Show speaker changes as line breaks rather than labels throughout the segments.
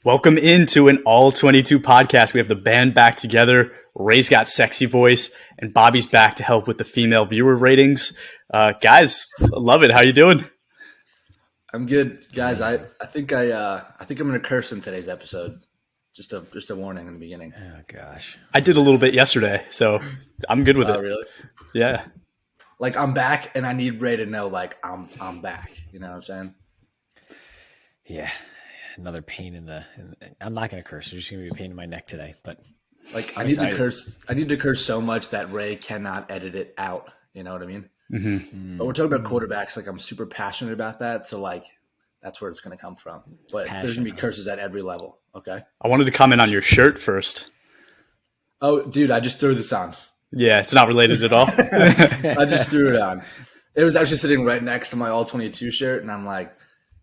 Welcome into an all 22 podcast. We have the band back together. Ray's got sexy voice and Bobby's back to help with the female viewer ratings. Guys, love it. How you doing?
I'm good, guys. I think I'm gonna curse in today's episode. Just a warning in the beginning.
Oh gosh.
I did a little bit yesterday, so I'm good with it.
Oh, really?
Yeah.
Like I'm back, and I need Ray to know like I'm back. You know what I'm saying?
Yeah. Another pain in the. I'm not going to curse. There's just going to be a pain in my neck today. But
like I need to curse so much that Ray cannot edit it out. You know what I mean?
Mm-hmm.
But we're talking about quarterbacks. Like I'm super passionate about that. So like that's where it's going to come from. But there's going to be curses at every level. Okay.
I wanted to comment on your shirt first.
Oh, dude, I just threw this on.
Yeah, it's not related at all.
I just threw it on. It was actually sitting right next to my all 22 shirt, and I'm like,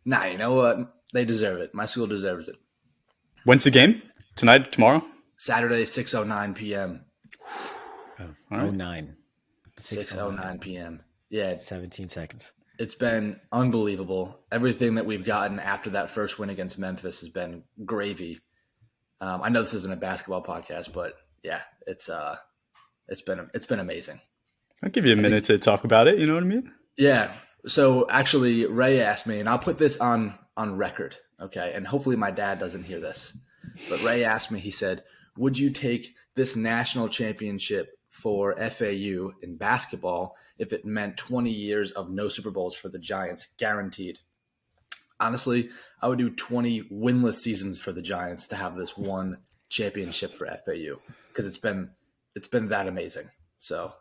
nah, you know what? They deserve it. My school deserves it.
When's the game? Tonight? Tomorrow?
Saturday, 6:09 p.m.
Oh, 09.
6:09 p.m. Yeah,
17 seconds.
it's been unbelievable. Everything that we've gotten after that first win against Memphis has been gravy. I know this isn't a basketball podcast, but yeah, it's been amazing.
I'll give you a minute to talk about it. You know what I mean?
Yeah. So actually, Ray asked me, and I'll put this on record, okay? And hopefully my dad doesn't hear this. But Ray asked me, he said, would you take this national championship for FAU in basketball if it meant 20 years of no Super Bowls for the Giants, guaranteed? Honestly, I would do 20 winless seasons for the Giants to have this one championship for FAU because it's been that amazing. So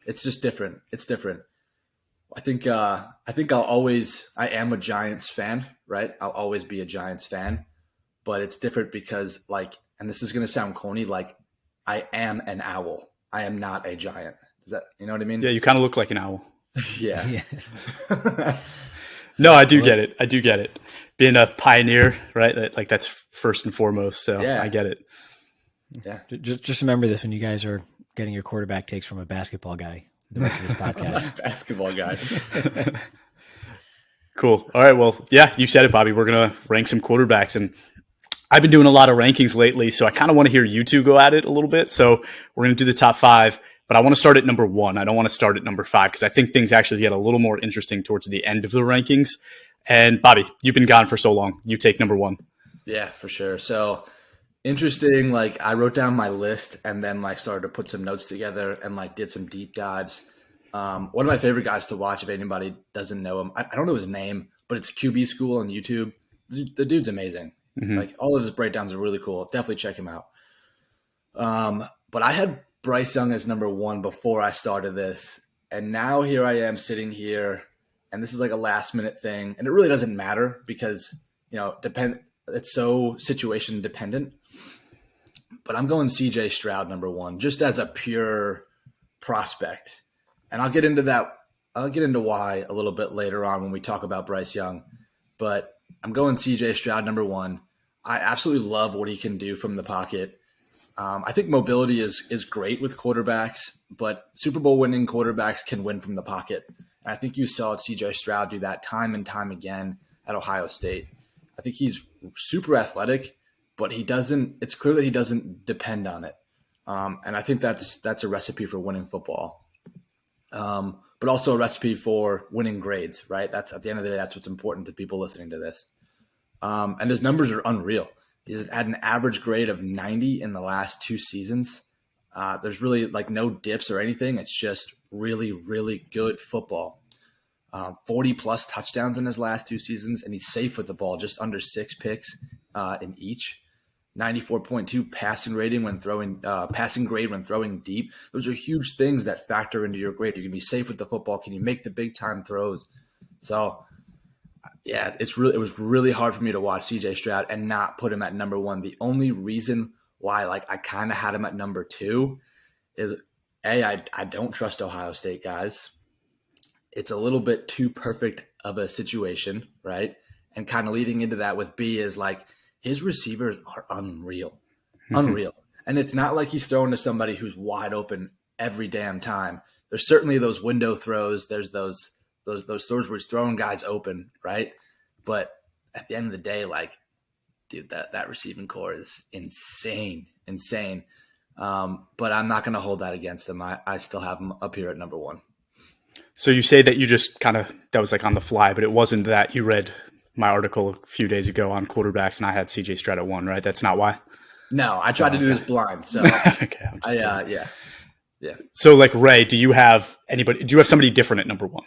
it's just different. It's different. I think I am a Giants fan, right? I'll always be a Giants fan, but it's different because and this is going to sound corny, like I am an owl. I am not a giant. Is that, you know what I mean?
Yeah, you kind of look like an owl.
Yeah.
No, I do get it. I do get it. Being a pioneer, right? That's first and foremost. So yeah. I get it.
Yeah.
Just remember this when you guys are getting your quarterback takes from a basketball guy. The rest of this podcast.
Basketball guy.
Cool. All right. Well, yeah, you said it, Bobby. We're going to rank some quarterbacks. And I've been doing a lot of rankings lately, so I kind of want to hear you two go at it a little bit. So we're going to do the top 5, but I want to start at number 1. I don't want to start at number 5 because I think things actually get a little more interesting towards the end of the rankings. And Bobby, you've been gone for so long. You take number 1.
Yeah, for sure. So interesting. I wrote down my list and then started to put some notes together and did some deep dives. One of my favorite guys to watch, if anybody doesn't know him, I don't know his name, but it's QB School on YouTube. The dude's amazing.
Mm-hmm.
All of his breakdowns are really cool. Definitely check him out. But I had Bryce Young as number 1 before I started this. And now here I am sitting here, and this is a last minute thing. And it really doesn't matter because, it's so situation dependent. But I'm going CJ Stroud number 1, just as a pure prospect. And I'll get into that. I'll get into why a little bit later on when we talk about Bryce Young. But I'm going CJ Stroud number 1. I absolutely love what he can do from the pocket. I think mobility is great with quarterbacks, but Super Bowl winning quarterbacks can win from the pocket. And I think you saw CJ Stroud do that time and time again at Ohio State. I think he's super athletic, but it's clear that he doesn't depend on it. And I think that's a recipe for winning football. But also a recipe for winning grades, right? That's at the end of the day, that's what's important to people listening to this. And his numbers are unreal. He's had an average grade of 90 in the last 2 seasons. There's really no dips or anything. It's just really, really good football. 40 plus touchdowns in his last 2 seasons, and he's safe with the ball, just under 6 picks in each. 94.2 passing grade when throwing deep. Those are huge things that factor into your grade. You can be safe with the football. Can you make the big time throws? So yeah, it was really hard for me to watch CJ Stroud and not put him at number 1. The only reason why I kind of had him at number 2 is I don't trust Ohio State guys. It's a little bit too perfect of a situation, right? And kind of leading into that with B is his receivers are unreal. Unreal. And it's not like he's throwing to somebody who's wide open every damn time. There's certainly those window throws. There's those throws where he's throwing guys open, right? But at the end of the day, dude, that receiving core is insane. But I'm not going to hold that against them. I still have them up here at number one.
So you say that you just kind of, that was like on the fly, but it wasn't that you read my article a few days ago on quarterbacks and I had CJ Stroud at 1, right? That's not why?
No, I tried to do this blind. So
okay, I'm just
yeah.
So like Ray, do you have somebody different at number 1?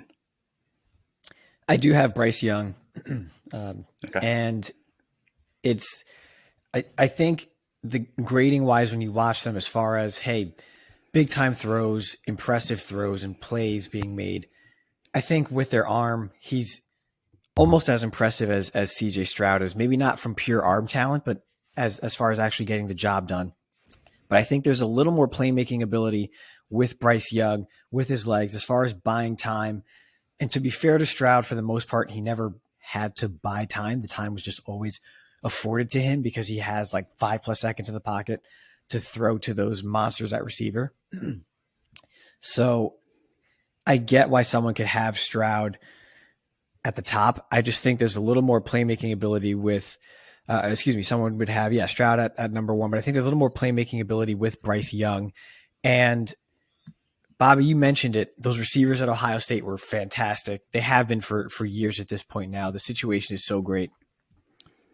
I do have Bryce Young.
Okay.
And I think the grading wise, when you watch them as far as, hey, big time throws, impressive throws and plays being made, I think with their arm, he's almost as impressive as CJ Stroud is. Maybe not from pure arm talent, but as far as actually getting the job done. But I think there's a little more playmaking ability with Bryce Young, with his legs, as far as buying time. And to be fair to Stroud, for the most part, he never had to buy time. The time was just always afforded to him because he has like 5+ seconds in the pocket to throw to those monsters at receiver. So I get why someone could have Stroud at the top. I just think there's a little more playmaking ability with, someone would have, Stroud at number 1, but I think there's a little more playmaking ability with Bryce Young. And Bobby, you mentioned it. Those receivers at Ohio State were fantastic. They have been for years at this point now. The situation is so great.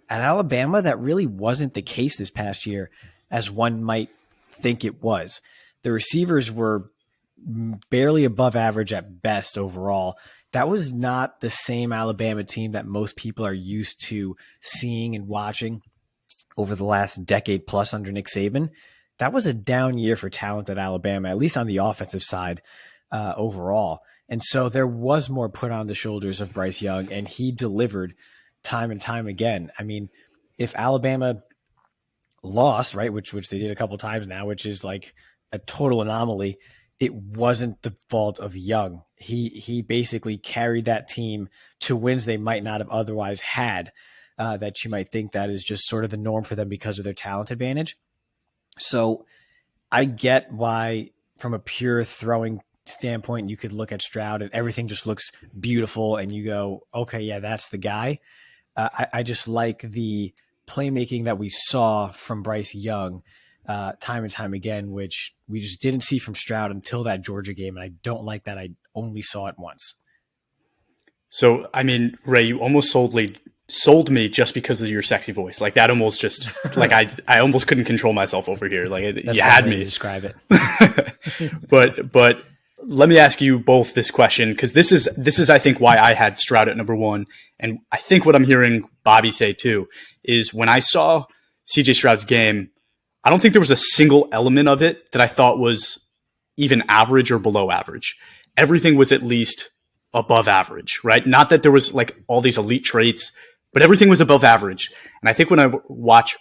At Alabama, that really wasn't the case this past year, as one might think it was. The receivers were barely above average at best overall. That was not the same Alabama team that most people are used to seeing and watching over the last decade plus under Nick Saban. That was a down year for talent at Alabama, at least on the offensive side overall. And so there was more put on the shoulders of Bryce Young, and he delivered time and time again. I mean, if Alabama lost, right, which they did a couple times now, which is like a total anomaly, it wasn't the fault of Young. He basically carried that team to wins they might not have otherwise had, that you might think that is just sort of the norm for them because of their talent advantage. So I get why, from a pure throwing standpoint, you could look at Stroud and everything just looks beautiful and you go, okay, yeah, that's the guy. I just like the playmaking that we saw from Bryce Young time and time again, which we just didn't see from Stroud until that Georgia game. And I don't like that. I only saw it once.
So, I mean, Ray, you almost sold me just because of your sexy voice. Like that almost just like I almost couldn't control myself over here. Like
That's
you had me
to describe it.
but let me ask you both this question, because this is I think why I had Stroud at number 1, and I think what I'm hearing Bobby say too is when I saw CJ Stroud's game, I don't think there was a single element of it that I thought was even average or below average. Everything was at least above average, right? Not that there was like all these elite traits, but everything was above average. And I think when I watch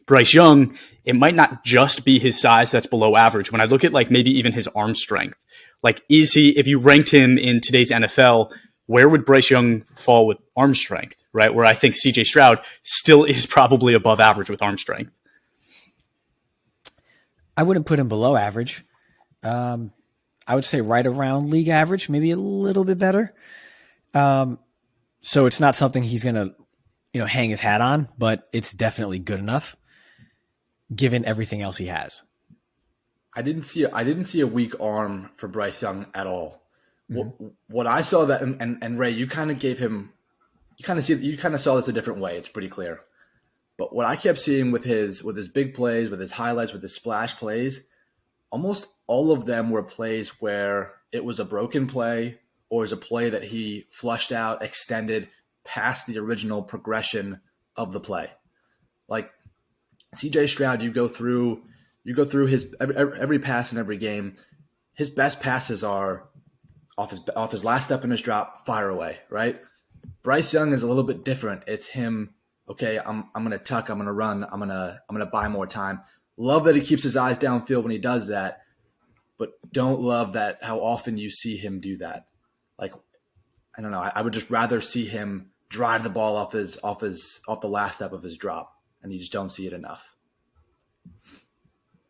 Bryce Young, it might not just be his size that's below average. When I look at like maybe even his arm strength, like is he, if you ranked him in today's NFL, where would Bryce Young fall with arm strength, right? Where I think CJ Stroud still is probably above average with arm strength.
I wouldn't put him below average. I would say right around league average, maybe a little bit better. So it's not something he's going to, hang his hat on, but it's definitely good enough given everything else he has.
I didn't see a weak arm for Bryce Young at all.
Mm-hmm.
What I saw that, and Ray, you kind of saw this a different way. It's pretty clear. But what I kept seeing with his big plays, with his highlights, with his splash plays, almost all of them were plays where it was a broken play or it was a play that he flushed out, extended past the original progression of the play. Like CJ Stroud, you go through his every pass in every game. His best passes are off his last step in his drop, fire away, right? Bryce Young is a little bit different. It's him. Okay, I'm gonna tuck. I'm gonna run. I'm gonna buy more time. Love that he keeps his eyes downfield when he does that, but don't love that how often you see him do that. Like, I don't know. I would just rather see him drive the ball off the last step of his drop, and you just don't see it enough.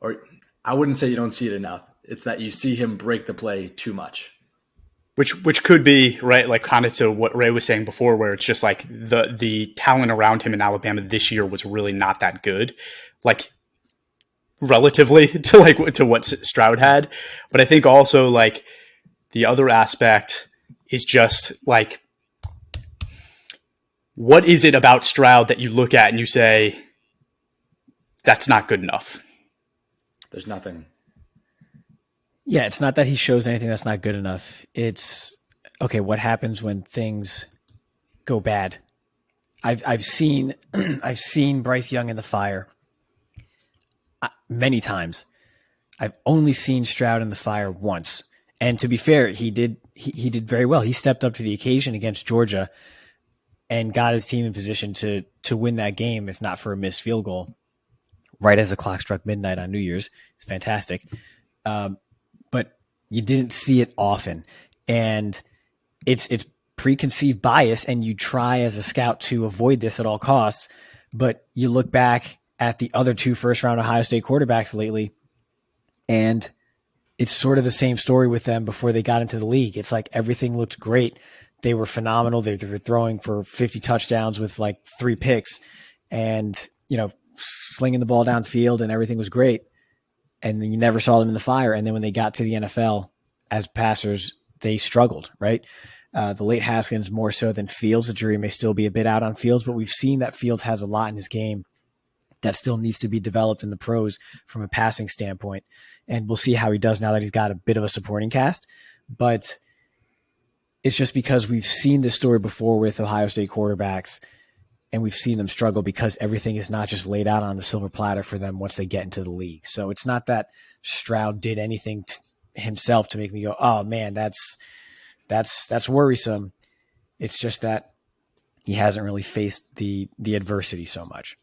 Or I wouldn't say you don't see it enough. It's that you see him break the play too much.
Which could be right, like kind of to what Ray was saying before, where it's just like the talent around him in Alabama this year was really not that good, like relatively to what Stroud had. But I think also like the other aspect is just like, what is it about Stroud that you look at and you say that's not good enough?
There's nothing.
Yeah, it's not that he shows anything that's not good enough. It's okay. What happens when things go bad? I've seen I've seen Bryce Young in the fire many times. I've only seen Stroud in the fire once, and to be fair, he did very well. He stepped up to the occasion against Georgia and got his team in position to win that game, if not for a missed field goal, right as the clock struck midnight on New Year's. It's fantastic. But you didn't see it often. And it's preconceived bias, and you try as a scout to avoid this at all costs. But you look back at the other 2 first-round Ohio State quarterbacks lately, and it's sort of the same story with them before they got into the league. It's like everything looked great. They were phenomenal. They were throwing for 50 touchdowns with like 3 picks and, slinging the ball downfield, and everything was great. And then you never saw them in the fire. And then when they got to the NFL as passers, they struggled, right? The late Haskins more so than Fields. The jury may still be a bit out on Fields, but we've seen that Fields has a lot in his game that still needs to be developed in the pros from a passing standpoint. And we'll see how he does now that he's got a bit of a supporting cast. But it's just because we've seen this story before with Ohio State quarterbacks, and we've seen them struggle because everything is not just laid out on the silver platter for them once they get into the league. So it's not that Stroud did anything himself to make me go, oh man, that's worrisome. It's just that he hasn't really faced the adversity so much.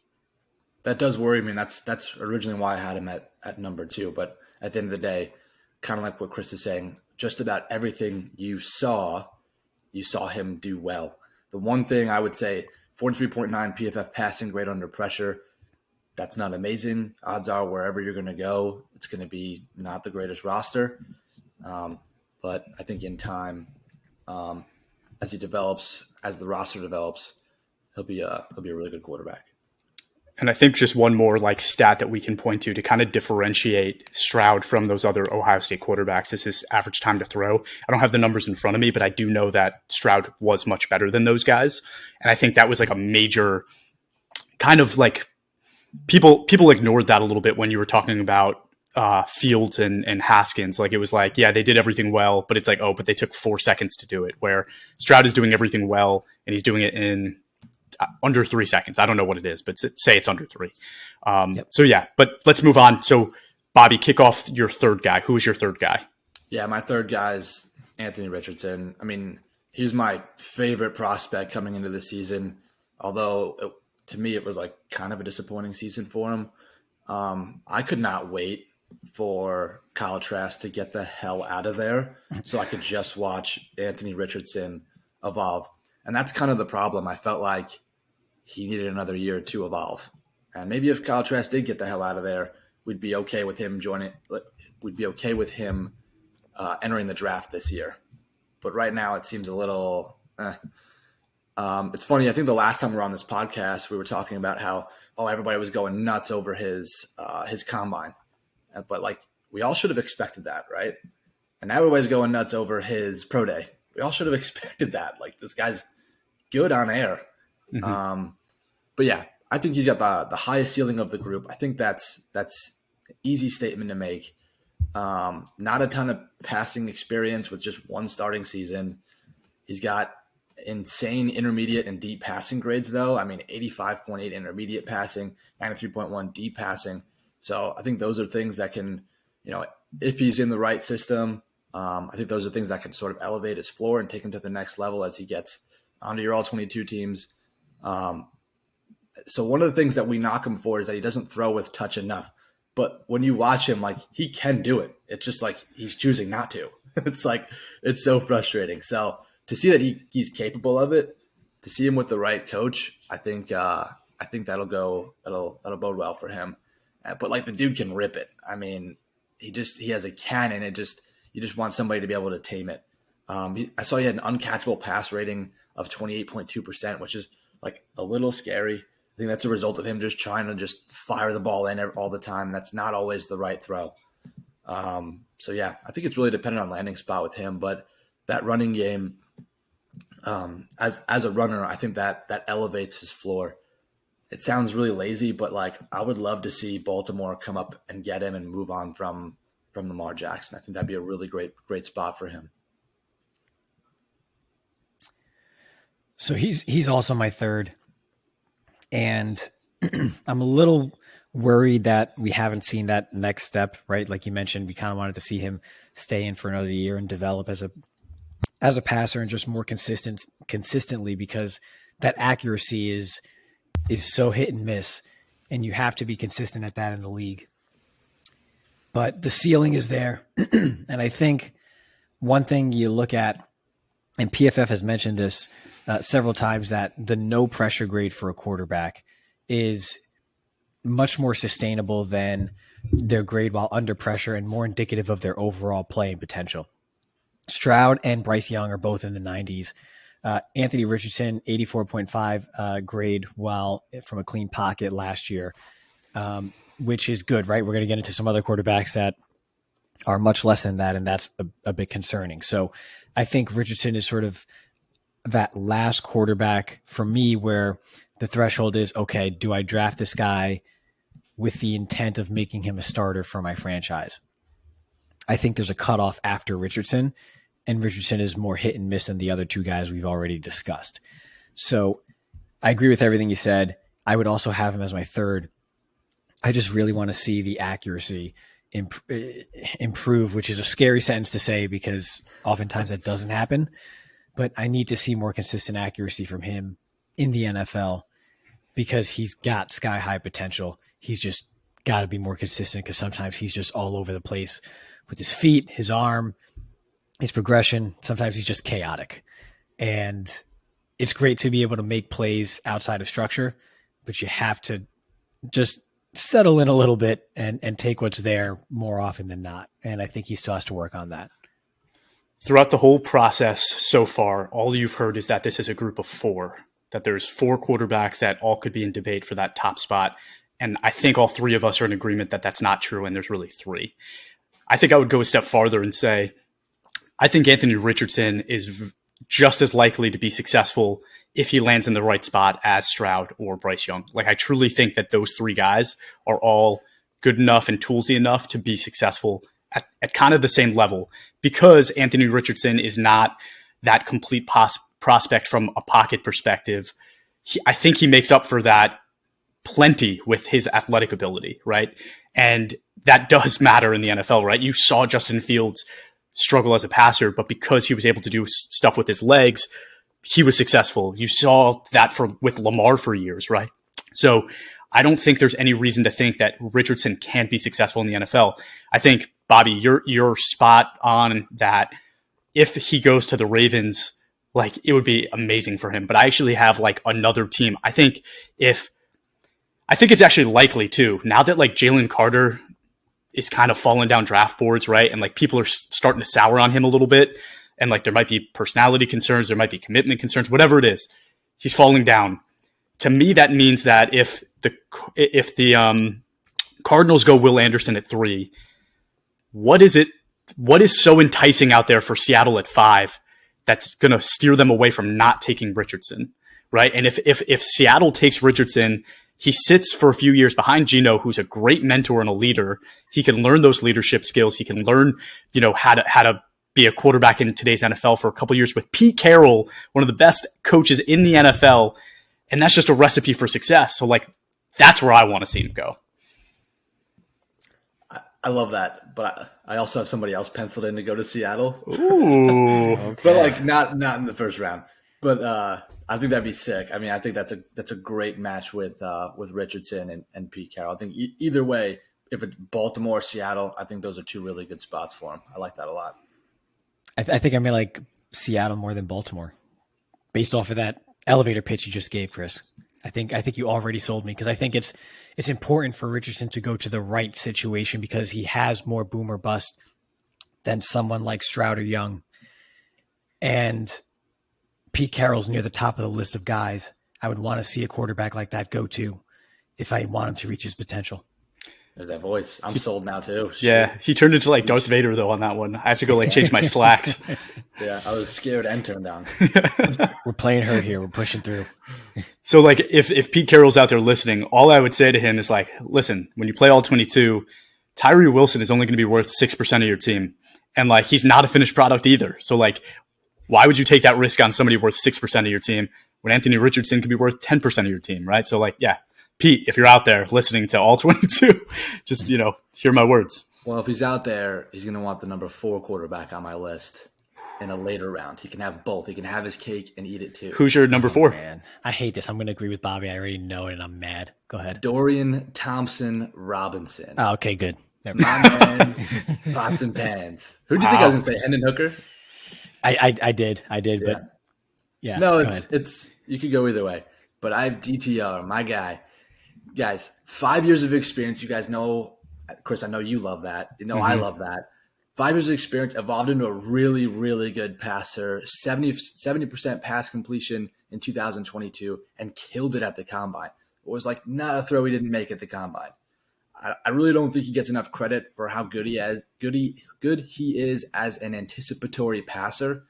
That does worry me. And that's originally why I had him at number 2. But at the end of the day, kind of like what Chris is saying, just about everything you saw him do well. The one thing I would say, 43.9 PFF passing grade under pressure. That's not amazing. Odds are wherever you're going to go, it's going to be not the greatest roster. But I think in time, as he develops, as the roster develops, he'll be a really good quarterback.
And I think just one more like stat that we can point to kind of differentiate Stroud from those other Ohio State quarterbacks is his average time to throw. I don't have the numbers in front of me, but I do know that Stroud was much better than those guys. And I think that was like a major kind of like people ignored that a little bit when you were talking about Fields and Haskins. Like it was like, yeah, they did everything well, but it's like, oh, but they took 4 seconds to do it, where Stroud is doing everything well and he's doing it in under 3 seconds. I don't know what it is, but say it's under 3. Yep. So yeah, but let's move on. So Bobby, kick off your third guy. Who is your third guy?
Yeah, my third guy is Anthony Richardson. I mean, he's my favorite prospect coming into the season, although to me it was like kind of a disappointing season for him. I could not wait for Kyle Trask to get the hell out of there so I could just watch Anthony Richardson evolve. And that's kind of the problem. I felt like he needed another year to evolve. And maybe if Kyle Trask did get the hell out of there, we'd be okay with him joining. We'd be okay with him entering the draft this year. But right now it seems a little it's funny. I think the last time we were on this podcast, we were talking about how, everybody was going nuts over his combine. But like, we all should have expected that, right? And now everybody's going nuts over his pro day. We all should have expected that. Like, this guy's good on air. Mm-hmm. But yeah, I think he's got the highest ceiling of the group. I think that's an easy statement to make. Not a ton of passing experience with just one starting season. He's got insane intermediate and deep passing grades, though. I mean, 85.8 intermediate passing, 93.1 deep passing. So I think those are things that can, if he's in the right system, I think those are things that can sort of elevate his floor and take him to the next level as he gets onto your all-22 teams. So one of the things that we knock him for is that he doesn't throw with touch enough. But when you watch him, like, he can do it. It's just like he's choosing not to. It's like, it's so frustrating. So to see that he's capable of it, to see him with the right coach, I think that'll bode well for him. But like, the dude can rip it. I mean, he has a cannon. You just want somebody to be able to tame it. I saw he had an uncatchable pass rating of 28.2%, which is like a little scary. I think that's a result of him just trying to just fire the ball in all the time. That's not always the right throw. So yeah, I think it's really dependent on landing spot with him, but that running game, as a runner, I think that elevates his floor. It sounds really lazy, but like I would love to see Baltimore come up and get him and move on from Lamar Jackson. I think that'd be a really great spot for him.
So he's also my third, and I'm a little worried that we haven't seen that next step, right? Like you mentioned, we kind of wanted to see him stay in for another year and develop as a passer and just more consistently, because that accuracy is so hit and miss, and you have to be consistent at that in the league. But the ceiling is there, and I think one thing you look at, and PFF has mentioned this several times, that the no pressure grade for a quarterback is much more sustainable than their grade while under pressure and more indicative of their overall playing potential. Stroud and Bryce Young are both in the 90s. Anthony Richardson, 84.5 grade while from a clean pocket last year, which is good, right? We're going to get into some other quarterbacks that are much less than that, and that's a bit concerning. So I think Richardson is sort of that last quarterback for me where the threshold is, okay, do I draft this guy with the intent of making him a starter for my franchise? I think there's a cutoff after Richardson, and Richardson is more hit and miss than the other two guys we've already discussed. So I agree with everything you said. I would also have him as my third. I just really want to see the accuracy improve, which is a scary sentence to say because oftentimes that doesn't happen. But I need to see more consistent accuracy from him in the NFL because he's got sky-high potential. He's just got to be more consistent because sometimes he's just all over the place with his feet, his arm, his progression. Sometimes he's just chaotic. And it's great to be able to make plays outside of structure, but you have to just settle in a little bit and take what's there more often than not. And I think he still has to work on that.
Throughout the whole process so far, all you've heard is that this is a group of four, that there's four quarterbacks that all could be in debate for that top spot. And I think all three of us are in agreement that that's not true, and there's really three. I think I would go a step farther and say, I think Anthony Richardson is just as likely to be successful if he lands in the right spot as Stroud or Bryce Young. Like, I truly think that those three guys are all good enough and toolsy enough to be successful at kind of the same level, because Anthony Richardson is not that complete prospect from a pocket perspective. I think he makes up for that plenty with his athletic ability, right? And that does matter in the NFL, right? You saw Justin Fields struggle as a passer, but because he was able to do stuff with his legs, he was successful. You saw that with Lamar for years, right? So I don't think there's any reason to think that Richardson can't be successful in the NFL. I think, Bobby, you're spot on that. If he goes to the Ravens, like, it would be amazing for him. But I actually have like another team. I think it's actually likely too. Now that like Jalen Carter is kind of falling down draft boards, right? And like people are starting to sour on him a little bit. And like there might be personality concerns, there might be commitment concerns, whatever it is, he's falling down. To me, that means that if the Cardinals go Will Anderson at 3, what is so enticing out there for Seattle at 5 that's going to steer them away from not taking Richardson, right? And if Seattle takes Richardson, he sits for a few years behind Geno, who's a great mentor and a leader. He can learn those leadership skills. He can learn, how to be a quarterback in today's NFL for a couple of years with Pete Carroll, one of the best coaches in the NFL. And that's just a recipe for success. So like, that's where I want to see him go.
I love that, but I also have somebody else penciled in to go to Seattle.
Ooh,
okay. But like not in the first round. But I think that'd be sick. I mean, I think that's a great match with Richardson and Pete Carroll. I think either way, if it's Baltimore or Seattle, I think those are two really good spots for him. I like that a lot.
I think I may like Seattle more than Baltimore, based off of that elevator pitch you just gave, Chris. I think you already sold me because I think it's important for Richardson to go to the right situation because he has more boom or bust than someone like Stroud or Young. And Pete Carroll's near the top of the list of guys I would want to see a quarterback like that go to if I want him to reach his potential.
There's that voice. I'm sold now too.
Yeah, he turned into like Darth Vader though on that one. I have to go like change my slacks.
Yeah, I was scared and turned down.
We're playing hurt here. We're pushing through.
So like if Pete Carroll's out there listening, all I would say to him is like, listen, when you play all 22, Tyree Wilson is only going to be worth 6% of your team. And like he's not a finished product either. So like why would you take that risk on somebody worth 6% of your team when Anthony Richardson could be worth 10% of your team, right? So like, yeah, Pete, if you're out there listening to all 22, just, hear my words.
Well, if he's out there, he's going to want the number 4 quarterback on my list in a later round. He can have both. He can have his cake and eat it too.
Who's your number 4?
Man, I hate this. I'm going to agree with Bobby. I already know it and I'm mad. Go ahead.
Dorian Thompson-Robinson.
Oh, okay, good.
My man, pots and pans. Who do you think I was going to say? Hendon Hooker?
I did, but yeah.
No, it's you could go either way. But I have DTR, my guy. Guys, 5 years of experience. You guys know, Chris, I know you love that. I love that. 5 years of experience, evolved into a really, really good passer, 70% pass completion in 2022, and killed it at the combine. It was like not a throw he didn't make at the combine. I really don't think he gets enough credit for how good he is as an anticipatory passer.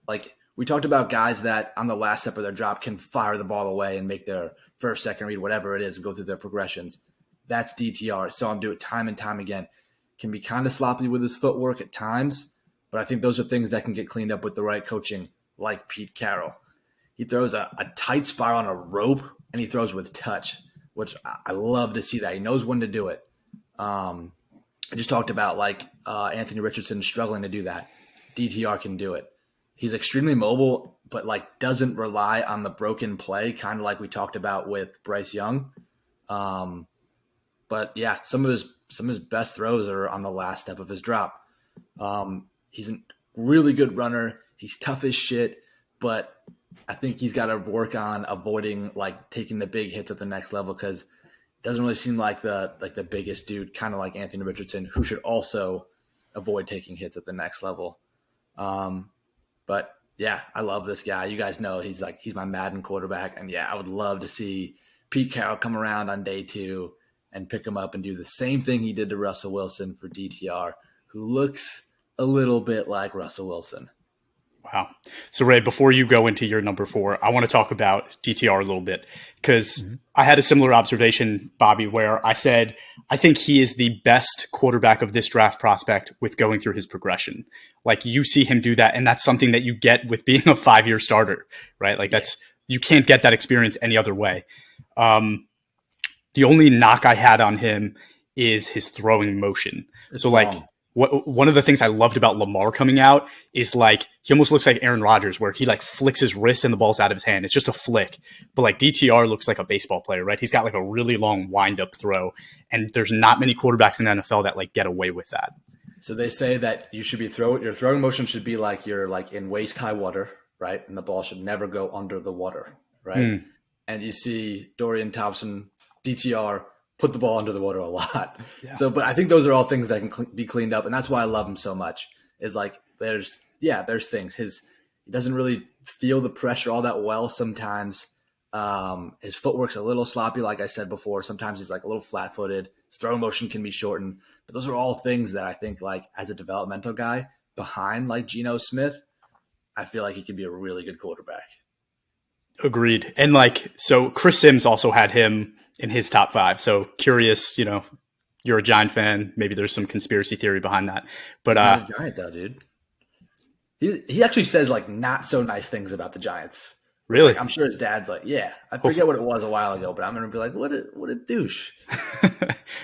Like we talked about guys that on the last step of their drop can fire the ball away and make their first, second read, whatever it is, and go through their progressions. That's DTR. Saw him do it time and time again. Can be kind of sloppy with his footwork at times, but I think those are things that can get cleaned up with the right coaching, like Pete Carroll. He throws a tight spiral on a rope, and he throws with touch, which I love to see that. He knows when to do it. I just talked about Anthony Richardson struggling to do that. DTR can do it. He's extremely mobile, but doesn't rely on the broken play, kind of like we talked about with Bryce Young. But yeah, some of his best throws are on the last step of his drop. He's a really good runner. He's tough as shit, but I think he's got to work on avoiding taking the big hits at the next level because it doesn't really seem like the biggest dude, kind of like Anthony Richardson, who should also avoid taking hits at the next level. But yeah, I love this guy. You guys know he's my Madden quarterback, and yeah, I would love to see Pete Carroll come around on day 2 and pick him up and do the same thing he did to Russell Wilson for DTR, who looks a little bit like Russell Wilson.
Wow. So Ray, before you go into your number 4, I want to talk about DTR a little bit because I had a similar observation, Bobby, where I said, I think he is the best quarterback of this draft prospect with going through his progression. You see him do that. And that's something that you get with being a 5-year starter, right? You can't get that experience any other way. The only knock I had on him is his throwing motion.
It's
so
long.
One of the things I loved about Lamar coming out is he almost looks like Aaron Rodgers, where he flicks his wrist and the ball's out of his hand. It's just a flick. But DTR looks like a baseball player, right? He's got a really long wind up throw, and there's not many quarterbacks in the NFL that get away with that.
So they say that you should be your throwing motion should be like you're in waist high water, right? And the ball should never go under the water, right? And you see Dorian Thompson, DTR, put the ball under the water a lot. Yeah. So, but I think those are all things that can be cleaned up. And that's why I love him so much is there's things. He doesn't really feel the pressure all that well sometimes. His footwork's a little sloppy. Like I said before, sometimes he's a little flat footed. His throw motion can be shortened, but those are all things that I think as a developmental guy behind Geno Smith, I feel like he could be a really good quarterback.
Agreed. And so Chris Sims also had him in his top 5. So curious, you're a Giant fan. Maybe there's some conspiracy theory behind that. But
not a Giant though, dude. He actually says not so nice things about the Giants.
Really?
I'm sure his dad's yeah. I forget what it was a while ago, but I'm gonna be what a douche.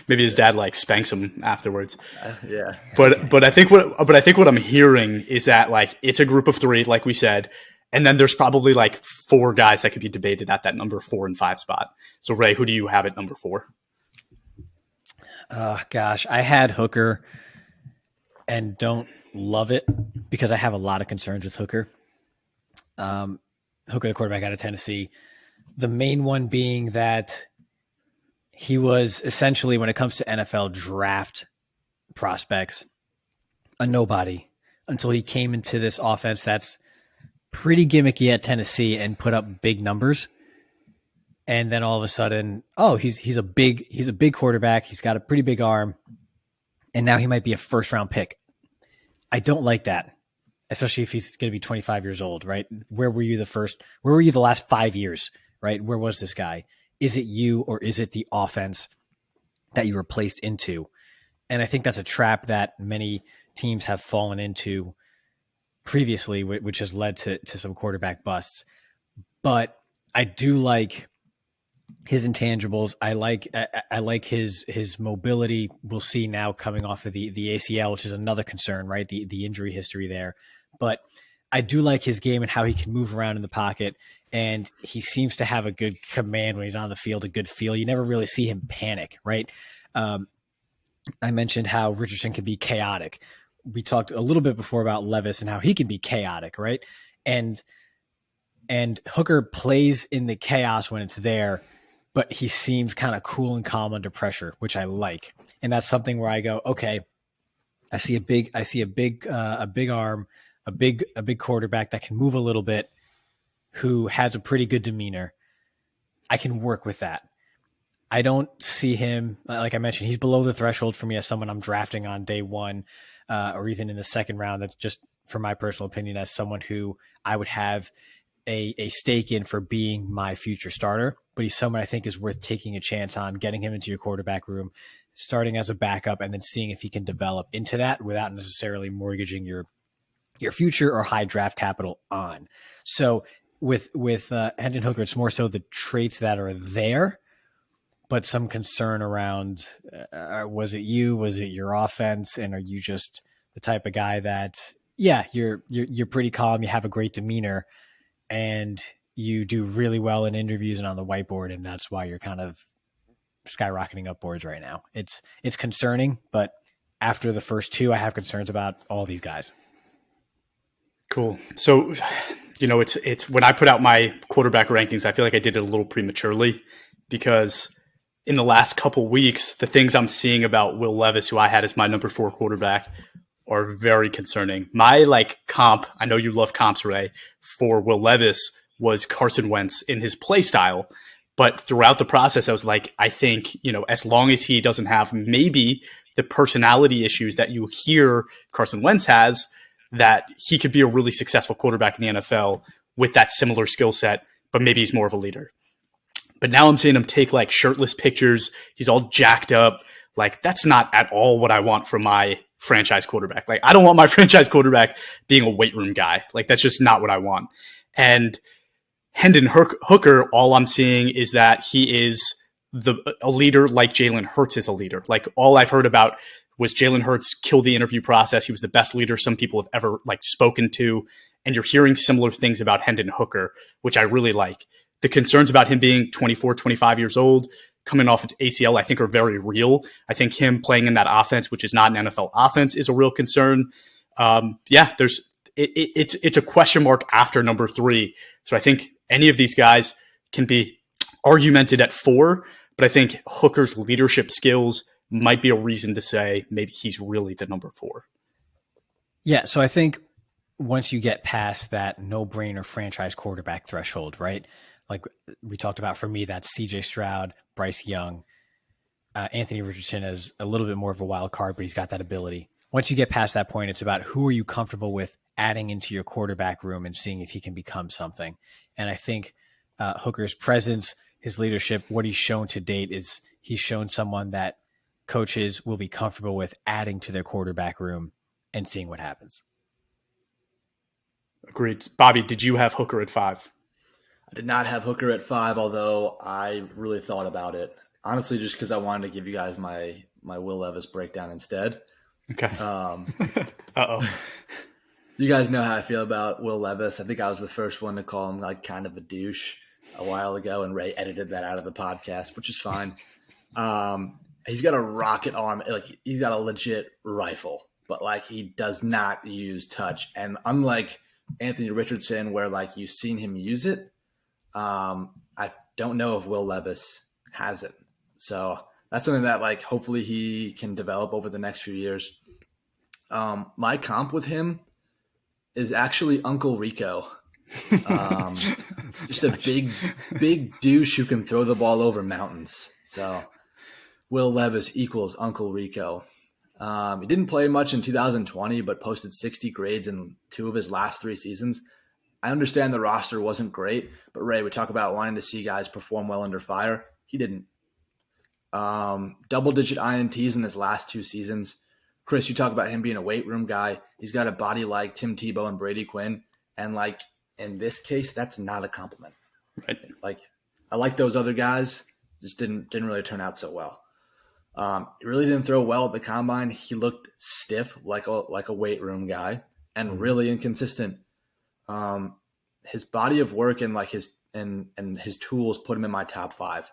Maybe his dad spanks him afterwards.
Yeah.
But I think what I'm hearing is that it's a group of 3, like we said. And then there's probably 4 guys that could be debated at that number 4 and 5 spot. So Ray, who do you have at number 4?
Gosh, I had Hooker and don't love it because I have a lot of concerns with Hooker. Hooker, the quarterback out of Tennessee. The main one being that he was essentially, when it comes to NFL draft prospects, a nobody until he came into this offense that's pretty gimmicky at Tennessee and put up big numbers. And then all of a sudden, oh, he's a big quarterback. He's got a pretty big arm, and now he might be a first round pick. I don't like that, especially if he's going to be 25 years old, right? Where were you the last 5 years, right? Where was this guy? Is it you or is it the offense that you were placed into? And I think that's a trap that many teams have fallen into previously, which has led to some quarterback busts. But I do like his intangibles. I like his mobility. We'll see now coming off of the ACL, which is another concern, right? The injury history there. But I do like his game and how he can move around in the pocket. And he seems to have a good command when he's on the field, a good feel. You never really see him panic, right? I mentioned how Richardson can be chaotic. We talked a little bit before about Levis and how he can be chaotic, right? And Hooker plays in the chaos when it's there, but he seems kind of cool and calm under pressure, which I like. And that's something where I go, okay, I see a big arm, a big quarterback that can move a little bit, who has a pretty good demeanor. I can work with that. I don't see him, like I mentioned, he's below the threshold for me as someone I'm drafting on day one, or even in the second round. That's just, for my personal opinion, as someone who I would have a stake in for being my future starter. But he's someone I think is worth taking a chance on, getting him into your quarterback room, starting as a backup, and then seeing if he can develop into that without necessarily mortgaging your future or high draft capital on. So with Hendon Hooker, it's more so the traits that are there, but some concern around, was it you? Was it your offense? And are you just the type of guy that, yeah, you're pretty calm, you have a great demeanor, and you do really well in interviews and on the whiteboard, and that's why you're kind of skyrocketing up boards right now. It's concerning, but after the first two, I have concerns about all these guys.
Cool. So, it's when I put out my quarterback rankings, I feel like I did it a little prematurely, because in the last couple weeks, the things I'm seeing about Will Levis, who I had as my number 4 quarterback, are very concerning. My comp, I know you love comps, Ray, for Will Levis was Carson Wentz in his play style. But throughout the process, I was like, I think, as long as he doesn't have maybe the personality issues that you hear Carson Wentz has, that he could be a really successful quarterback in the NFL with that similar skill set, but maybe he's more of a leader. But now I'm seeing him take shirtless pictures. He's all jacked up. That's not at all what I want from my franchise quarterback. I don't want my franchise quarterback being a weight room guy. That's just not what I want. And Hendon Hooker, all I'm seeing is that he is a leader like Jalen Hurts is a leader. All I've heard about was Jalen Hurts killed the interview process. He was the best leader some people have ever spoken to. And you're hearing similar things about Hendon Hooker, which I really like. The concerns about him being 24, 25 years old, coming off of ACL, I think are very real. I think him playing in that offense, which is not an NFL offense, is a real concern. It's a question mark after number 3. So I think any of these guys can be argumented at 4, but I think Hooker's leadership skills might be a reason to say maybe he's really the number 4.
Yeah, so I think once you get past that no-brainer franchise quarterback threshold, right? Like we talked about, for me, that's CJ Stroud, Bryce Young, Anthony Richardson is a little bit more of a wild card, but he's got that ability. Once you get past that point, it's about who are you comfortable with adding into your quarterback room and seeing if he can become something. And I think Hooker's presence, his leadership, what he's shown to date is he's shown someone that coaches will be comfortable with adding to their quarterback room and seeing what happens.
Agreed. Bobby, did you have Hooker at 5?
I did not have Hooker at 5, although I really thought about it. Honestly, just because I wanted to give you guys my Will Levis breakdown instead.
Okay. Uh-oh.
You guys know how I feel about Will Levis. I think I was the first one to call him kind of a douche a while ago, and Ray edited that out of the podcast, which is fine. He's got a rocket arm. He's got a legit rifle, but he does not use touch. And unlike Anthony Richardson, where you've seen him use it, I don't know if Will Levis has it. So that's something that hopefully he can develop over the next few years. My comp with him is actually Uncle Rico. Just a big douche who can throw the ball over mountains. So Will Levis equals Uncle Rico. He didn't play much in 2020, but posted 60 grades in 2 of his last 3 seasons. I understand the roster wasn't great, but Ray, we talk about wanting to see guys perform well under fire. He didn't. Double-digit INTs in his last 2 seasons. Chris, you talk about him being a weight room guy. He's got a body like Tim Tebow and Brady Quinn. And, like, in this case, that's not a compliment.
Right.
Like, I like those other guys. Just didn't really turn out so well. He really didn't throw well at the combine. He looked stiff, like a weight room guy, and really inconsistent. His body of work and like his tools put him in my top 5.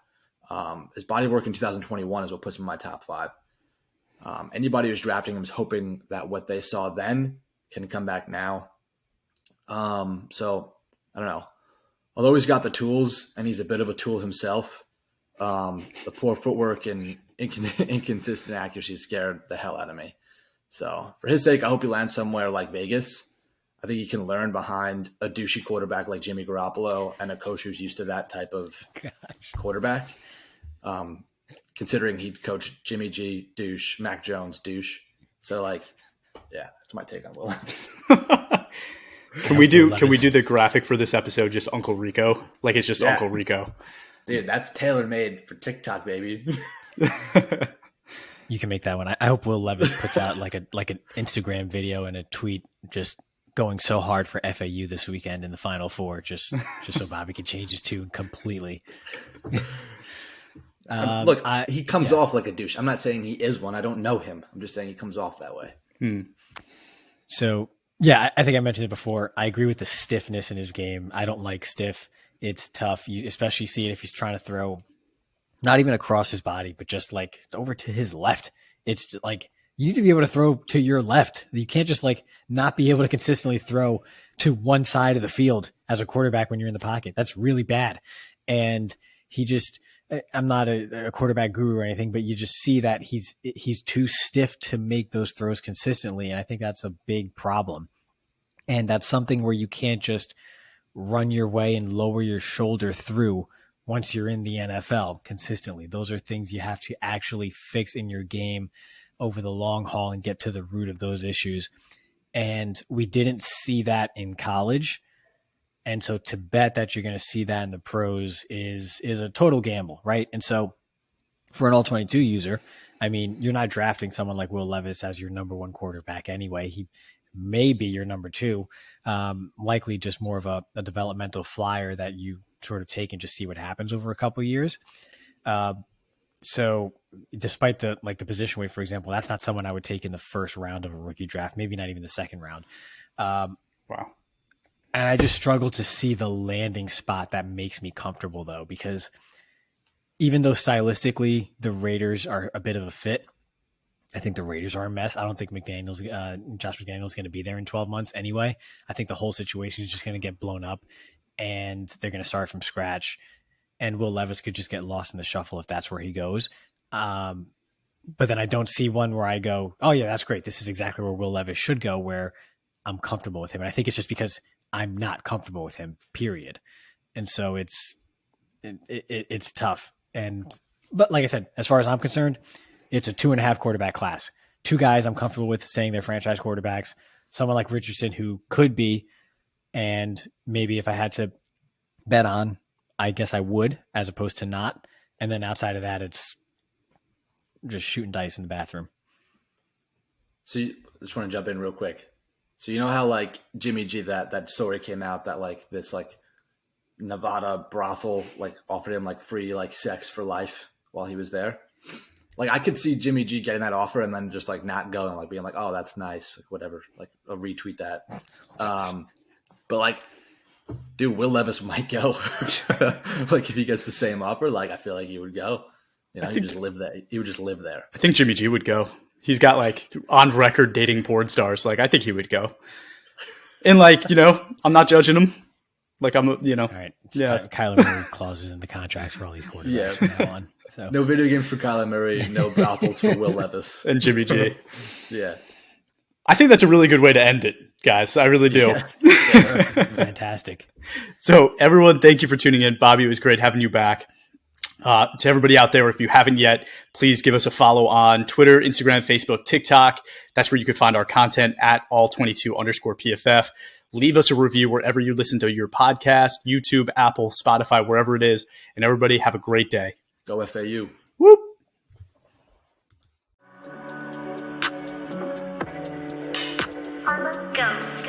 His body of work in 2021 is what puts him in my top 5. Anybody who's drafting him is hoping that what they saw then can come back now. So I don't know. Although he's got the tools and he's a bit of a tool himself, the poor footwork and inconsistent accuracy scared the hell out of me. So for his sake, I hope he lands somewhere like Vegas. I think he can learn behind a douchey quarterback like Jimmy Garoppolo and a coach who's used to that type of quarterback. Considering he'd coach Jimmy G, douche, Mac Jones, douche. So like, yeah, that's my take on Will Levis.
Can we do the graphic for this episode just Uncle Rico? Like it's just Uncle Rico.
Dude, that's tailor-made for TikTok, baby.
You can make that one. I hope Will Levis puts out like an Instagram video and a tweet just going so hard for FAU this weekend in the Final Four, just so Bobby can change his tune completely.
Look, he comes off like a douche. I'm not saying he is one. I don't know him. I'm just saying he comes off that way.
So, yeah, I think I mentioned it before. I agree with the stiffness in his game. I don't like stiff. It's tough. You especially see it if he's trying to throw not even across his body, but just like over to his left. It's like you need to be able to throw to your left. You can't just like not be able to consistently throw to one side of the field as a quarterback when you're in the pocket. That's really bad. And he just, I'm not a quarterback guru or anything, but you just see that he's too stiff to make those throws consistently. And I think that's a big problem. And that's something where you can't just run your way and lower your shoulder through once you're in the NFL consistently. Those are things you have to actually fix in your game over the long haul and get to the root of those issues. And we didn't see that in college. And so to bet that you're going to see that in the pros is a total gamble, right? And so for an all-22 user, I mean, you're not drafting someone like Will Levis as your number 1 quarterback anyway. He may be your number 2, likely just more of a developmental flyer that you sort of take and just see what happens over a couple of years. So despite the position weight, for example, that's not someone I would take in the first round of a rookie draft, maybe not even the second round.
Wow.
And I just struggle to see the landing spot that makes me comfortable, though, because even though stylistically the Raiders are a bit of a fit, I think the Raiders are a mess. I don't think Josh McDaniels is going to be there in 12 months anyway. I think the whole situation is just going to get blown up and they're going to start from scratch. And Will Levis could just get lost in the shuffle if that's where he goes. But then I don't see one where I go, oh, yeah, that's great. This is exactly where Will Levis should go, where I'm comfortable with him. And I think it's just because I'm not comfortable with him, period. And so it's tough. But like I said, as far as I'm concerned, it's a 2.5 quarterback class. 2 guys I'm comfortable with saying they're franchise quarterbacks. Someone like Richardson who could be, and maybe if I had to bet on, I guess I would, as opposed to not. And then outside of that, it's just shooting dice in the bathroom.
So I just want to jump in real quick. So you know how like Jimmy G, that story came out that like this like Nevada brothel like offered him like free like sex for life while he was there. Like I could see Jimmy G getting that offer and then just like not going, like being like, oh, that's nice, like whatever, like I'll retweet that. But like, dude, Will Levis might go. Like if he gets the same offer, like I feel like he would go. You know, he would just live there. He would just live there.
I think Jimmy G would go. He's got like on record dating porn stars. Like I think he would go. And like, you know, I'm not judging him. Like I'm, you know.
All right. Kyler Murray clauses in the contracts for all these quarterbacks from now on. So.
No video games for Kyler Murray. No brothels for Will Levis
and Jimmy G.
Yeah.
I think that's a really good way to end it guys. I really do.
Fantastic.
So everyone, thank you for tuning in. Bobby, it was great having you back. To everybody out there, if you haven't yet, please give us a follow on Twitter, Instagram, Facebook, TikTok. That's where you can find our content at all22_PFF. Leave us a review wherever you listen to your podcast, YouTube, Apple, Spotify, wherever it is. And everybody have a great day.
Go FAU.
Whoop.
I'm a ghost.